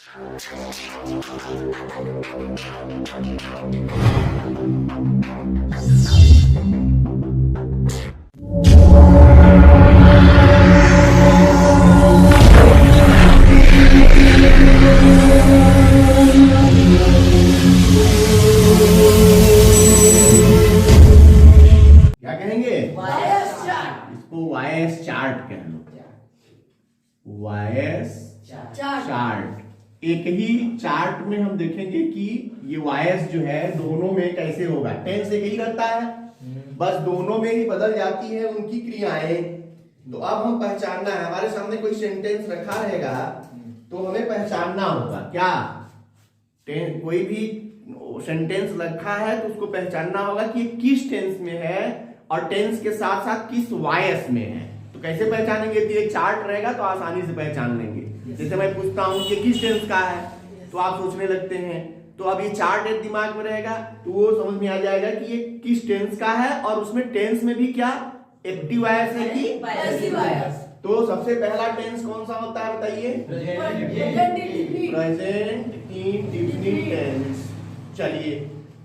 क्या कहेंगे? Voice chart. इसको वायस चार्ट कह लो। Voice chart. एक ही चार्ट में हम देखेंगे कि ये वायस जो है दोनों में कैसे होगा। टेंस एक ही रहता है, बस दोनों में ही बदल जाती है उनकी क्रियाएं। तो अब हम पहचानना है, हमारे सामने कोई सेंटेंस रखा रहेगा तो हमें पहचानना होगा क्या। कोई भी सेंटेंस रखा है तो उसको पहचानना होगा कि किस टेंस में है और टेंस के साथ साथ किस वायस में है। तो कैसे पहचानेंगे? तो ये चार्ट रहेगा तो आसानी से पहचान लेंगे। जैसे मैं पूछता हूं कि किस टेंस का है तो आप सोचने लगते हैं, तो अब ये चार्ट एक दिमाग में रहेगा तो वो समझ में आ जाएगा कि ये किस टेंस का है और उसमें टेंस में भी क्या एक्टिव वायस है कि पैसिव वायस। तो सबसे पहला टेंस कौन सा होता है बताइए? Present indefinite tense. चलिए,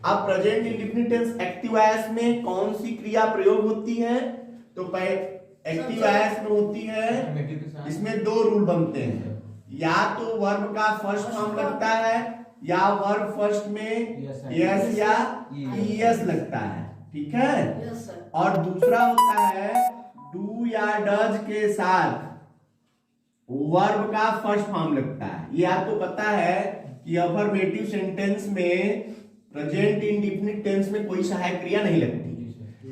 अब present indefinite tense active voice में कौन सी क्रिया प्रयोग होती है? तो एक्टिव वायस में होती है, इसमें दो रूल बनते हैं, या तो वर्ब का फर्स्ट फॉर्म लगता है या वर्ब फर्स्ट में यस या ईएस लगता है, ठीक है। और दूसरा होता है डू या डज के साथ वर्ब का फर्स्ट फॉर्म लगता है। ये आपको पता है कि अफर्मेटिव सेंटेंस में प्रेजेंट इंडेफिनिट टेंस में कोई सहायक क्रिया नहीं लगती,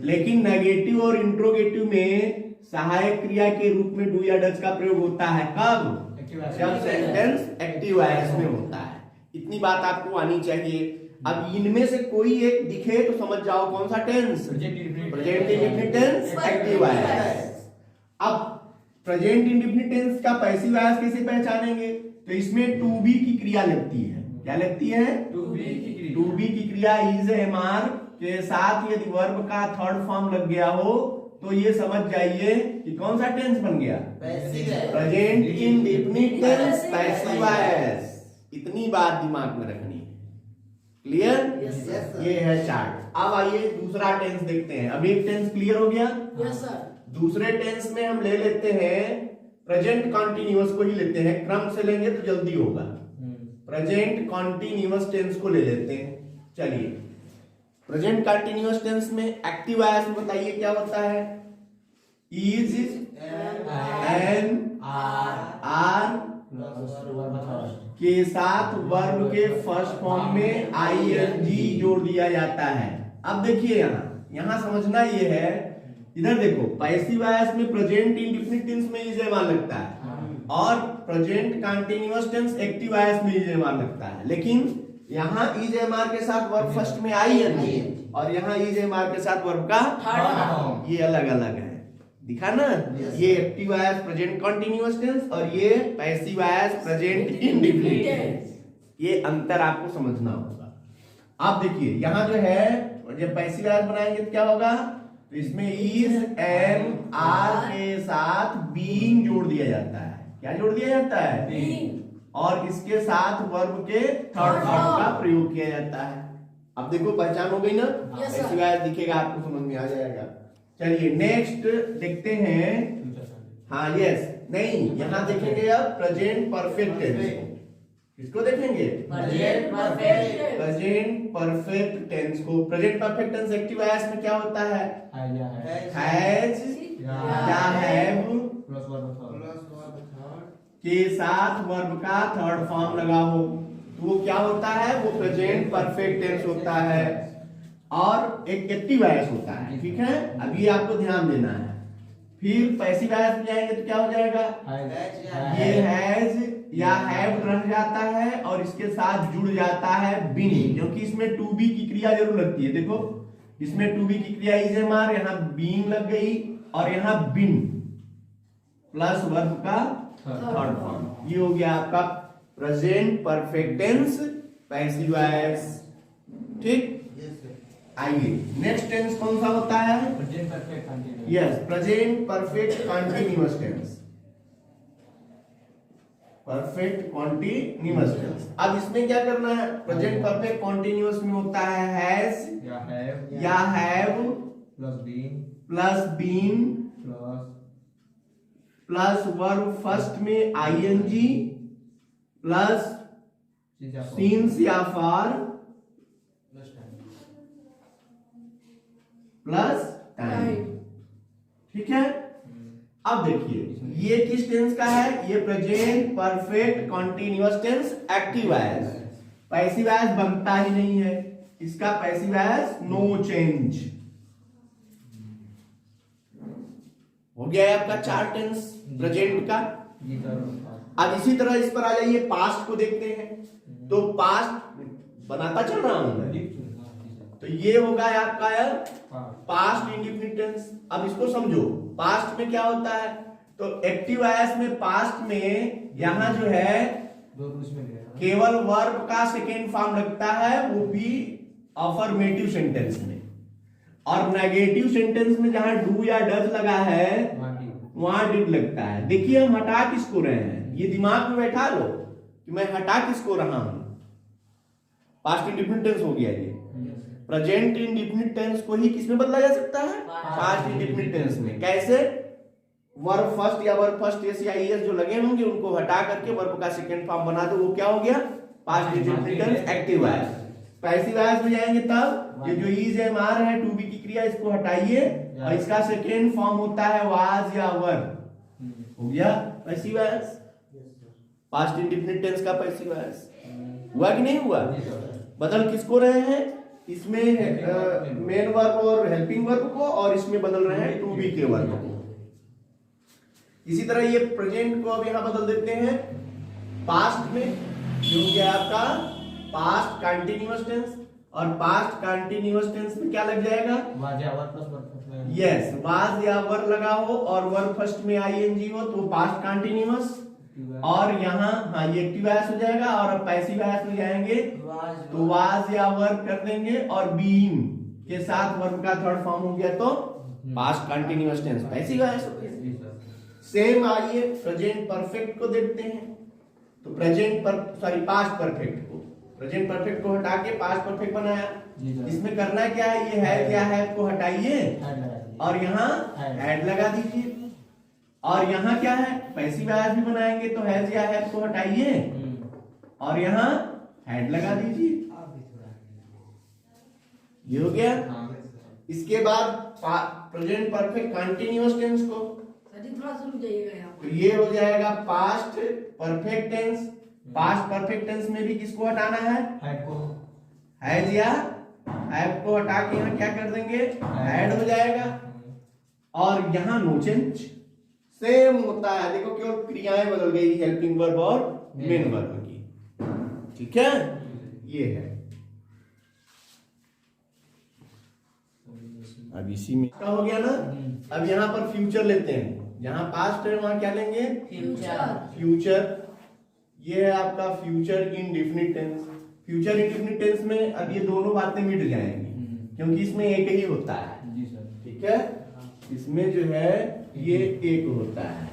लेकिन नेगेटिव और इंट्रोगेटिव में सहायक क्रिया के रूप में डू या डज का प्रयोग होता है। कब? जब सेंटेंस एक्टिव वायस में होता है। इतनी बात आपको आनी चाहिए। अब इनमें से कोई एक दिखे तो समझ जाओ कौन सा tense? Present indefinite tense active voice. अब प्रेजेंट इंडेफिनिट टेंस का पैसिव वायस कैसे पहचानेंगे? तो इसमें टू बी की क्रिया लगती है। क्या लगती है? टू बी की क्रिया इज एमआर के साथ यदि वर्ब का थर्ड फॉर्म लग गया हो तो ये समझ जाइए कि कौन सा टेंस बन गया? Present indefinite tense passive voice. इतनी बात दिमाग में रखनी है। क्लियर? ये है चार्ट। अब आइए दूसरा टेंस देखते हैं। अब एक टेंस क्लियर हो गया। Yes sir. दूसरे टेंस में हम ले लेते हैं प्रेजेंट कॉन्टिन्यूअस को ही लेते हैं, क्रम से लेंगे तो जल्दी होगा। प्रेजेंट कॉन्टिन्यूअस टेंस को ले लेते हैं। चलिए, प्रेजेंट कंटिन्यूअस टेंस में एक्टिव वायस में बताइए क्या होता है? इज एन आर के साथ वर्ब के फर्स्ट फॉर्म में आईएनजी जोड़ दिया जाता है। अब देखिए यहां समझना ये है, इधर देखो, पैसिव वायस में प्रेजेंट इंडेफिनिट टेंस में इज एम लगता है और present continuous tense active voice में इज एम लगता है, लेकिन यहाँ इज एम आर के साथ वर्ब फर्स्ट में आईएनजी और यहाँ इज एम आर के साथ वर्ब का थर्ड, ये अलग अलग है। दिखा ना? ये active voice present continuous tense और ये passive voice present indefinite tense. ये अंतर आपको समझना होगा। आप देखिए यहाँ जो है, जब पैसिव वायस बनाएंगे तो क्या होगा? तो इसमें इज एम आर के साथ बीइंग जोड़ दिया जाता है। क्या जोड़ दिया जाता है? बीइंग। और इसके साथ वर्ब के थर्ड फॉर्म का प्रयोग किया जाता है। अब देखो पहचान हो गई ना? पैसिव वायस दिखेगा आपको समझ में आ जाएगा। चलिए नेक्स्ट देखते हैं। हाँ यस, नहीं यहाँ देखेंगे अब प्रेजेंट परफेक्ट टेंस। किसको देखेंगे? प्रेजेंट परफेक्ट टेंस को। Present perfect tense active voice में क्या होता है? हैज या हैव के साथ वर्ब का थर्ड फॉर्म लगा हो तो वो क्या होता है? वो प्रेजेंट परफेक्ट टेंस होता है और एक एक्टिव वायस होता है। ठीक है, अभी आपको ध्यान देना है। फिर पैसिव वायस में जाएंगे तो क्या हो जाएगा? ये हैज या हैव रह जाता है और इसके साथ जुड़ जाता है बीइंग, क्योंकि इसमें टू बी की क्रिया जरूर लगती है। देखो इसमें टू बी की क्रिया इज एम आर, यहाँ बीइंग लग गई और यहाँ बीन प्लस वर्ब का थर्ड फॉर्म। ये हो गया आपका present perfect tense passive voice. ठीक, आइए नेक्स्ट टेंस कौन सा होता है? Present perfect continuous. Yes, present perfect continuous tense. Perfect continuous tense. अब इसमें क्या करना है, प्रेजेंट परफेक्ट कॉन्टिन्यूअस में होता है हैज या have plus been plus verb first में आईएनजी प्लस सीन्स या फॉर प्लस टाइम। ठीक है, अब देखिए ये किस टेंस का है, ये present perfect continuous tense active voice. Passive voice बनता ही नहीं है इसका, पैसिव वॉइस नो चेंज। हो गया है आपका 4 टेंस प्रेजेंट का। अब इसी तरह इस पर आ जाइए, पास्ट को देखते हैं। तो पास्ट बनाता चल रहा हूं मैं, तो ये होगा आपका यार पास्ट इंडेफिनिट टेंस। अब इसको समझो, पास्ट में क्या होता है, तो एक्टिव वॉइस में पास्ट में यहां जो है केवल वर्ब का सेकेंड फॉर्म लगता है, वो भी अफर्मेटिव सेंटेंस में। और नेगेटिव सेंटेंस में जहां डू या डज लगा है वहां डिड लगता है। देखिए हम हटा किसको रहे हैं, ये दिमाग में बैठा लो कि मैं हटा किसको रहा हूं। पास्ट इंडेफिनिट टेंस हो गया ये। प्रेजेंट इंडेफिनिट टेंस को ही किसमें बदला जा सकता है, पास्ट इंडेफिनिट टेंस में। कैसे, वर्ब फर्स्ट या वर्ब फर्स्ट एस या ईएस जो लगे होंगे उनको हटा करके वर्ब का सेकंड फॉर्म बना दो, वो क्या हो गया, past indefinite tense active voice. Passive voice में जाएंगे तब ये जो इज एम आर है टू बी की क्रिया, इसको हटाइए और इसका सेकंड फॉर्म होता है वाज या वर। हो गया passive voice, past indefinite tense का पैसिव वॉइस। हुआ कि नहीं हुआ, बदल किसको रहे हैं, इसमें मेन वर्ब और हेल्पिंग वर्ब को, और इसमें बदल रहे हैं टू बी के वर्ब को। इसी तरह ये प्रेजेंट को अब यहां बदल देते हैं पास्ट में, जो गया आपका पास्ट कंटीन्यूअस टेंस। और पास्ट कंटीन्यूअस टेंस में क्या लग जाएगा, वाज या verb plus verb. Yes, was या वर लगा हो और वर्ब फर्स्ट में आईएनजी हो तो पास्ट कंटीन्यूअस। और यहाँ हाँ ये एक्टिव वॉइस हो जाएगा। और अब पैसिव वॉइस में जाएंगे तो वाज या वर्ब कर देंगे और बीइंग के साथ वर्ब का थर्ड फॉर्म हो गया तो past continuous tense passive voice हो गया। सेम आइए प्रेजेंट परफेक्ट को देखते हैं। तो पास्ट परफेक्ट को, प्रेजेंट परफेक्ट को हटा के पास्ट परफेक्ट बनाया। इसमें करना क्या है, ये है क्या है को हटाइए और यहाँ हैड लगा दीजिए। और यहाँ क्या है, पैसिव वॉइस भी बनाएंगे तो हैज या हैव को हटाइए और यहाँ हैड लगा दीजिए। ये हो गया। इसके बाद प्रेजेंट परफेक्ट कंटीन्यूअस टेंस को, तो ये हो जाएगा past perfect tense. Past perfect tense में भी किसको हटाना है, हैड को, हैज या हैव को हटा के यहाँ क्या कर देंगे, हैड हो जाएगा। और यहाँ नो चेंज, सेम होता है। देखो केवल क्रियाएं बदल गई, हेल्पिंग वर्ब और मेन वर्ब की। ठीक है, ये है। अब इसी में क्या हो गया ना। अब यहाँ पर फ्यूचर लेते हैं, जहां पास्ट है वहां क्या लेंगे, फ्यूचर। ये है आपका future indefinite tense. Future indefinite tense में अब ये दोनों बातें मिट जाएंगी क्योंकि इसमें एक ही होता है। ठीक है, इसमें जो है ये एक होता है।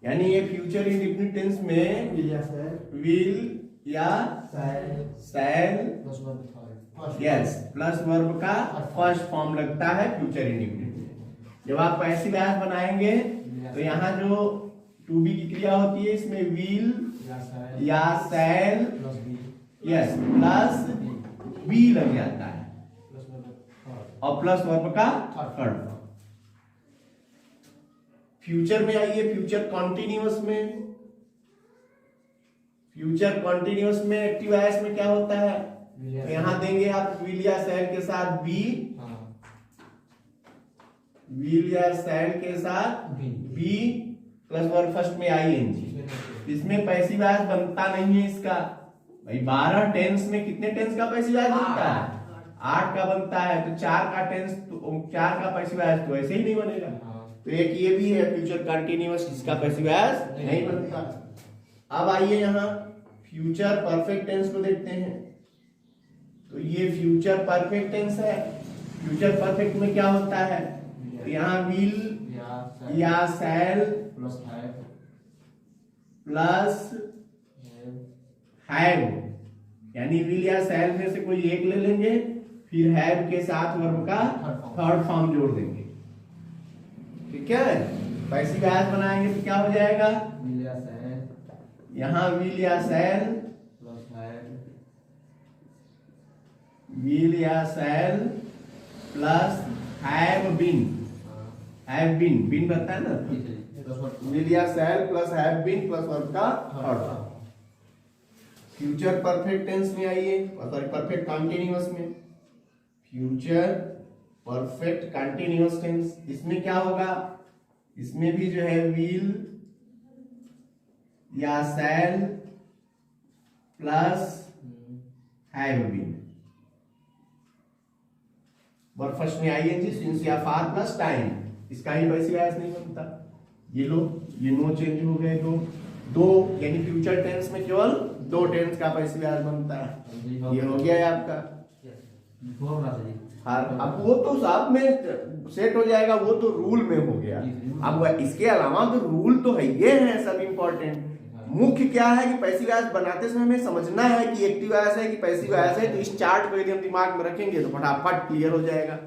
यानी ये फ्यूचर इंडेफिनिट टेंस में विल या शैल यस प्लस वर्ब का फर्स्ट फॉर्म लगता है फ्यूचर इंडेफिनिट में। जब आप पैसिव वॉइस बनाएंगे तो यहाँ जो टू बी की क्रिया होती है इसमें विल या शैल यस प्लस बी लग जाता है और प्लस वर्ब का थर्ड फॉर्म। फ्यूचर में आइए, फ्यूचर कॉन्टिन्यूअस में। फ्यूचर कॉन्टिन्यूअस में एक्टिव वॉइस में क्या होता है, तो यहां देंगे आप विल या शैल के साथ बी, विल या शैल के साथ बी प्लस वर्ब फर्स्ट में आईएनजी। इसमें पैसिव वॉइस बनता नहीं है इसका। भाई 12 टेंस में कितने टेंस का पैसिव वॉइस बनता है, 8 का बनता है। तो 4 का टेंस तो 4 का पैसिव वॉइस तो ऐसे ही नहीं बनेगा। तो एक ये भी है फ्यूचर कंटीन्यूअस, जिसका पैसिव वॉइस नहीं बनता। अब आइए यहाँ फ्यूचर परफेक्ट टेंस को देखते हैं। तो ये फ्यूचर परफेक्ट टेंस है। फ्यूचर परफेक्ट में क्या होता है? तो यहाँ विल या शैल प्लस प्लस हैव, यानी विल या शैल में से कोई एक ले लेंगे, फिर हैव के साथ वर्ब का थर्ड फॉर्म जोड़ देंगे। ठीक है, पैसिव वॉइस बनाएंगे तो क्या हो जाएगा? यहाँ विल या शैल विल या shall plus have been, have been, been रहता है ना, विल या shall plus have been plus verb का third form. Future perfect tense में आइए, सॉरी परफेक्ट कंटीन्यूअस में, फ्यूचर परफेक्ट कंटीन्यूअस टेंस, इसमें क्या होगा? इसमें भी जो है विल या shall plus have been, verb first में आईएनजी सिंस या फार प्लस टाइम, इसका ही पैसिव वॉइस नहीं बनता। ये लो, ये नो चेंज हो गए, दो यानी फ्यूचर टेंस में केवल दो टेंस का पैसिव वॉइस बनता है। ये हो गया आपका। हाँ, अब वो तो साथ में सेट हो जाएगा, वो तो रूल में हो गया। अब इसके अलावा तो रूल तो है, ये है सब इम्पोर्टेंट। मुख्य क्या है कि पैसिव वॉइस बनाते समय हमें समझना है कि एक्टिव वॉइस है कि पैसिव वॉइस है। तो इस चार्ट को यदि हम दिमाग में रखेंगे तो फटाफट क्लियर हो जाएगा।